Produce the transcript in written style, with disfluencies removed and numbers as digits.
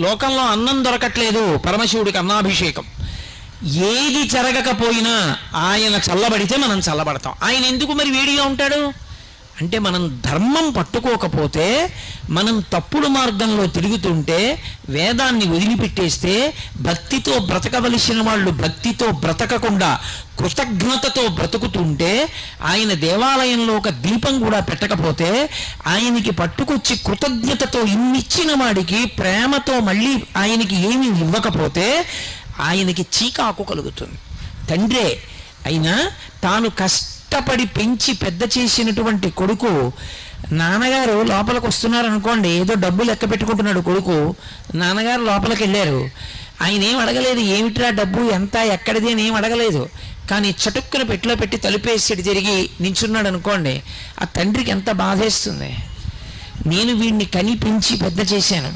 లోకంలో అన్నం దొరకట్లేదు, పరమశివుడికి అన్నాభిషేకం. ఏది జరగకపోయినా ఆయన చల్లబడితే మనం చల్లబడతాం. ఆయన ఎందుకు మరి వేడిగా ఉంటాడు అంటే, మనం ధర్మం పట్టుకోకపోతే, మనం తప్పుడు మార్గంలో తిరుగుతుంటే, వేదాన్ని వదిలిపెట్టేస్తే, భక్తితో బ్రతకవలసిన వాళ్ళు భక్తితో బ్రతకకుండా కృతజ్ఞతతో బ్రతుకుతుంటే, ఆయన దేవాలయంలో ఒక దీపం కూడా పెట్టకపోతే, ఆయనకి పట్టుకొచ్చి కృతజ్ఞతతో ఇన్నిచ్చిన వాడికి ప్రేమతో మళ్ళీ ఆయనకి ఏమీ ఇవ్వకపోతే ఆయనకి చీకాకు కలుగుతుంది. తండ్రే అయినా తాను కష్టపడి పెంచి పెద్ద చేసినటువంటి కొడుకు, నాన్నగారు లోపలికి వస్తున్నారు అనుకోండి, ఏదో డబ్బు లెక్క పెట్టుకుంటున్నాడు కొడుకు, నాన్నగారు లోపలికి వెళ్ళారు, ఆయన ఏం అడగలేదు, ఏమిట్రా డబ్బు ఎంత ఎక్కడిది అని ఏం అడగలేదు. కానీ చటుక్కున పెట్టిలో పెట్టి తలుపేసి తిరిగి నించున్నాడు అనుకోండి, ఆ తండ్రికి ఎంత బాధేస్తుంది. నేను వీడిని కని పెంచి పెద్ద చేశాను,